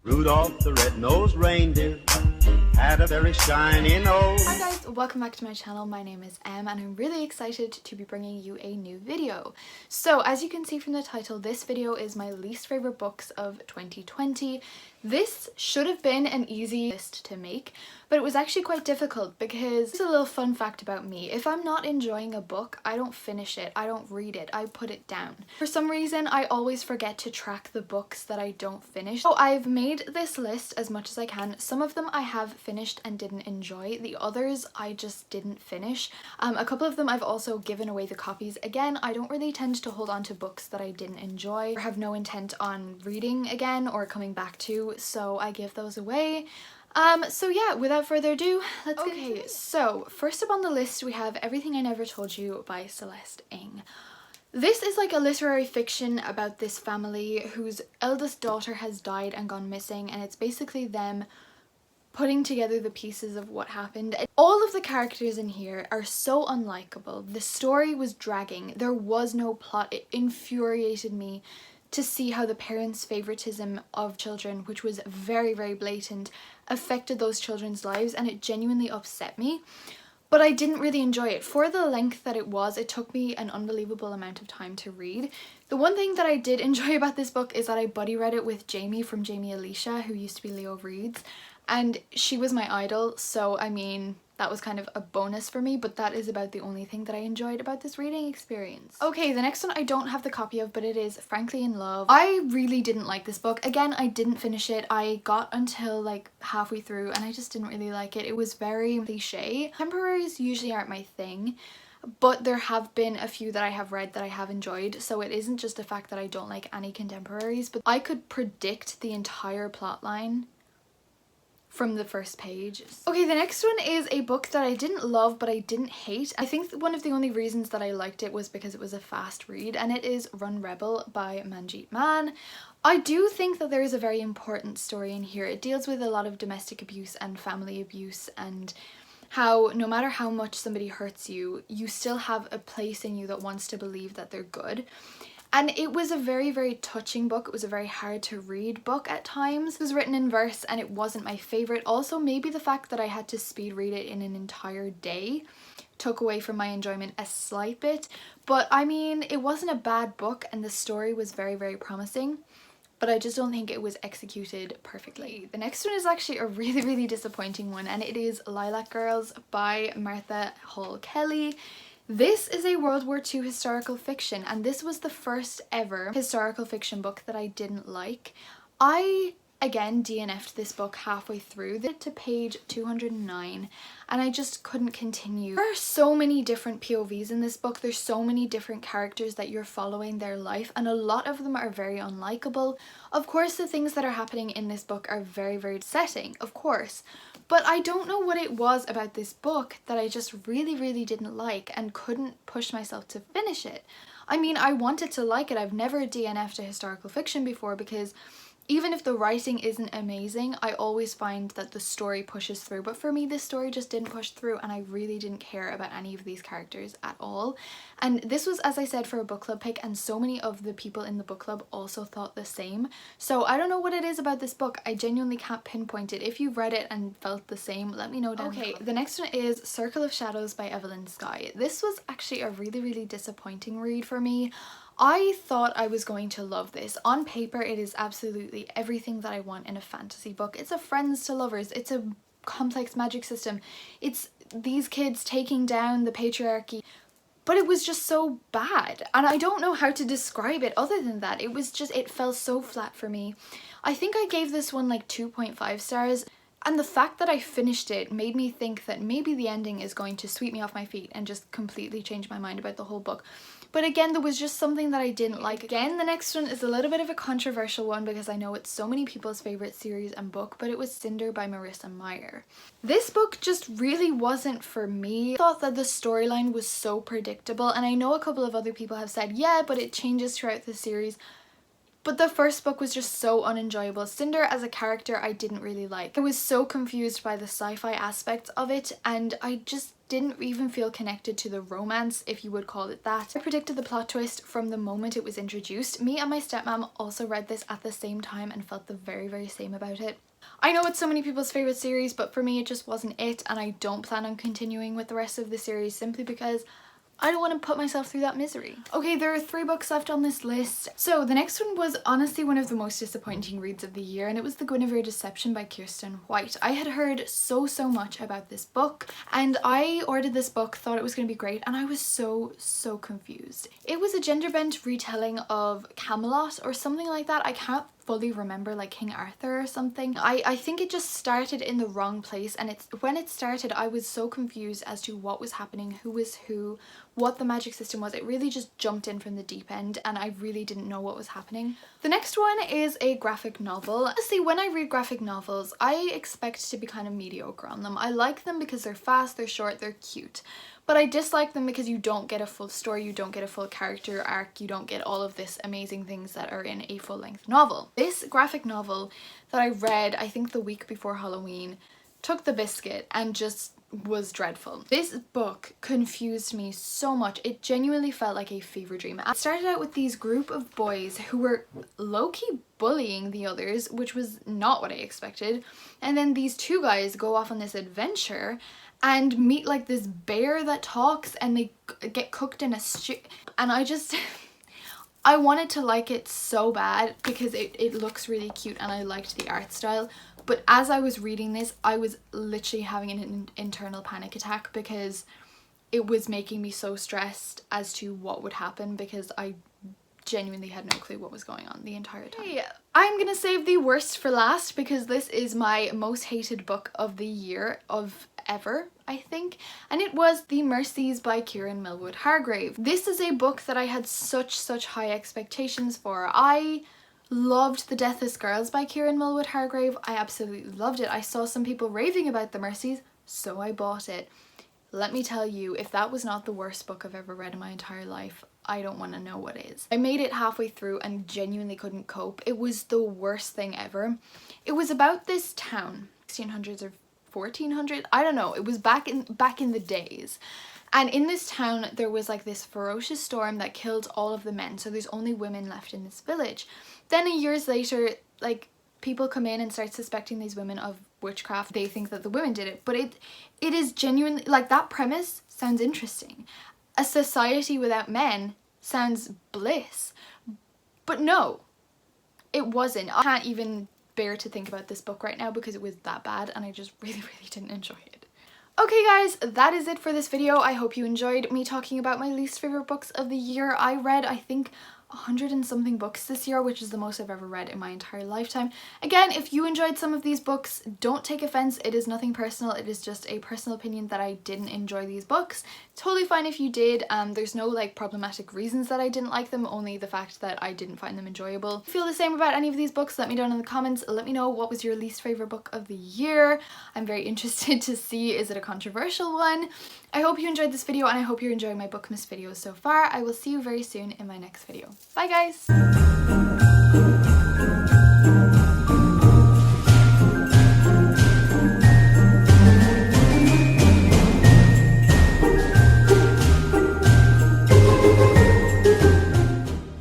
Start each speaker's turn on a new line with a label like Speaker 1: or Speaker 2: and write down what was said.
Speaker 1: Rudolph the red-nosed reindeer had a very shiny nose.
Speaker 2: Hi guys, welcome back to my channel. My name is Em and I'm really excited to be bringing you a new video. So as you can see from the title, this video is my least favorite books of 2020. This should have been an easy list to make, but it was actually quite difficult because it's a little fun fact about me. If I'm not enjoying a book, I don't finish it, I don't read it, I put it down. For some reason, I always forget to track the books that I don't finish. So I've made this list as much as I can. Some of them I have finished and didn't enjoy. The others I just didn't finish. A couple of them I've also given away the copies. Again, I don't really tend to hold on to books that I didn't enjoy or have no intent on reading again or coming back to, so I give those away. So yeah, without further ado, let's get into it. So first up on the list we have Everything I Never Told You by Celeste Ng. This is like a literary fiction about this family whose eldest daughter has died and gone missing, and it's basically them putting together the pieces of what happened. All of the characters in here are so unlikable. The story was dragging. There was no plot. It infuriated me to see how the parents' favoritism of children, which was very, very blatant, affected those children's lives, and it genuinely upset me. But I didn't really enjoy it. For the length that it was, it took me an unbelievable amount of time to read. The one thing that I did enjoy about this book is that I buddy read it with Jamie from Jamie Alicia, who used to be Leo Reed's, and she was my idol, so I mean, that was kind of a bonus for me, but that is about the only thing that I enjoyed about this reading experience. Okay, the next one I don't have the copy of, but it is Frankly in Love. I really didn't like this book. Again, I didn't finish it. I got until like halfway through and I just didn't really like it. It was very cliche. Contemporaries usually aren't my thing, but there have been a few that I have read that I have enjoyed, so it isn't just the fact that I don't like any contemporaries, but I could predict the entire plot line from the first page. Okay, the next one is a book that I didn't love but I didn't hate. I think one of the only reasons that I liked it was because it was a fast read, and it is Run Rebel by Manjeet Mann. I do think that there is a very important story in here. It deals with a lot of domestic abuse and family abuse, and how no matter how much somebody hurts you, you still have a place in you that wants to believe that they're good. And it was a very, very touching book. It was a very hard to read book at times. It was written in verse and it wasn't my favourite. Also, maybe the fact that I had to speed read it in an entire day took away from my enjoyment a slight bit. But I mean, it wasn't a bad book and the story was very, very promising, but I just don't think it was executed perfectly. The next one is actually a really, really disappointing one, and it is Lilac Girls by Martha Hall Kelly. This is a World War II historical fiction, and this was the first ever historical fiction book that I didn't like. I, again, DNF'd this book halfway through to page 209, and I just couldn't continue. There are so many different POVs in this book. There's so many different characters that you're following their life, and a lot of them are very unlikable. Of course, the things that are happening in this book are very, very upsetting, of course. But I don't know what it was about this book that I just really, really didn't like and couldn't push myself to finish it. I mean, I wanted to like it. I've never DNF'd a historical fiction before because even if the writing isn't amazing, I always find that the story pushes through. But for me, this story just didn't push through, and I really didn't care about any of these characters at all. And this was, as I said, for a book club pick, and so many of the people in the book club also thought the same. So I don't know what it is about this book. I genuinely can't pinpoint it. If you've read it and felt the same, let me know down below. Okay, the next one is Circle of Shadows by Evelyn Skye. This was actually a really, really disappointing read for me. I thought I was going to love this. On paper, it is absolutely everything that I want in a fantasy book. It's a friends to lovers. It's a complex magic system. It's these kids taking down the patriarchy. But it was just so bad. And I don't know how to describe it other than that. It was just, it fell so flat for me. I think I gave this one like 2.5 stars. And the fact that I finished it made me think that maybe the ending is going to sweep me off my feet and just completely change my mind about the whole book. But again, there was just something that I didn't like. Again, the next one is a little bit of a controversial one because I know it's so many people's favourite series and book, but it was Cinder by Marissa Meyer. This book just really wasn't for me. I thought that the storyline was so predictable, and I know a couple of other people have said, yeah, but it changes throughout the series. But the first book was just so unenjoyable. Cinder as a character I didn't really like. I was so confused by the sci-fi aspects of it, and I just didn't even feel connected to the romance, if you would call it that. I predicted the plot twist from the moment it was introduced. Me and my stepmom also read this at the same time and felt the very same about it. I know it's so many people's favourite series, but for me it just wasn't it, and I don't plan on continuing with the rest of the series simply because I don't want to put myself through that misery. Okay, there are 3 books left on this list. So the next one was honestly one of the most disappointing reads of the year, and it was The Guinevere Deception by Kirsten White. I had heard so much about this book, and I ordered this book, thought it was going to be great, and I was so confused. It was a gender-bent retelling of Camelot or something like that. I can't fully remember, like King Arthur or something. I think it just started in the wrong place, and when it started I was so confused as to what was happening, who was who, what the magic system was. It really just jumped in from the deep end and I really didn't know what was happening. The next one is a graphic novel. Honestly, when I read graphic novels I expect to be kind of mediocre on them. I like them because they're fast, they're short, they're cute. But I dislike them because you don't get a full story, you don't get a full character arc, you don't get all of this amazing things that are in a full-length novel. This graphic novel that I read, I think the week before Halloween, took the biscuit and just was dreadful. This book confused me so much. It genuinely felt like a fever dream. It started out with these group of boys who were low-key bullying the others, which was not what I expected. And then these 2 guys go off on this adventure and meet like this bear that talks, and they get cooked in a stew, and I wanted to like it so bad because it looks really cute and I liked the art style, but as I was reading this I was literally having an internal panic attack because it was making me so stressed as to what would happen, because I genuinely had no clue what was going on the entire time. Hey, I'm gonna save the worst for last because this is my most hated book of the year, of ever, I think, and it was The Mercies by Kieran Millwood Hargrave. This is a book that I had such high expectations for. I loved The Deathless Girls by Kieran Millwood Hargrave. I absolutely loved it. I saw some people raving about The Mercies, so I bought it. Let me tell you, if that was not the worst book I've ever read in my entire life, I don't want to know what is. I made it halfway through and genuinely couldn't cope. It was the worst thing ever. It was about this town, 1600s or 1400s, I don't know. It was back in the days. And in this town there was like this ferocious storm that killed all of the men, so there's only women left in this village. Then years later, like, people come in and start suspecting these women of witchcraft. They think that the women did it, but it is genuinely, like, that premise sounds interesting. A society without men sounds bliss, but no, it wasn't. I can't even bear to think about this book right now because it was that bad and I just really didn't enjoy it. Okay guys, that is it for this video. I hope you enjoyed me talking about my least favorite books of the year. I read, I think, 100 and something books this year, which is the most I've ever read in my entire lifetime. Again, if you enjoyed some of these books, don't take offense. It is nothing personal. It is just a personal opinion that I didn't enjoy these books. Totally fine if you did. There's no like problematic reasons that I didn't like them, only the fact that I didn't find them enjoyable. If you feel the same about any of these books, let me know in the comments. Let me know what was your least favorite book of the year. I'm very interested to see, is it a controversial one? I hope you enjoyed this video and I hope you're enjoying my Bookmas videos so far. I will see you very soon in my next video. Bye guys!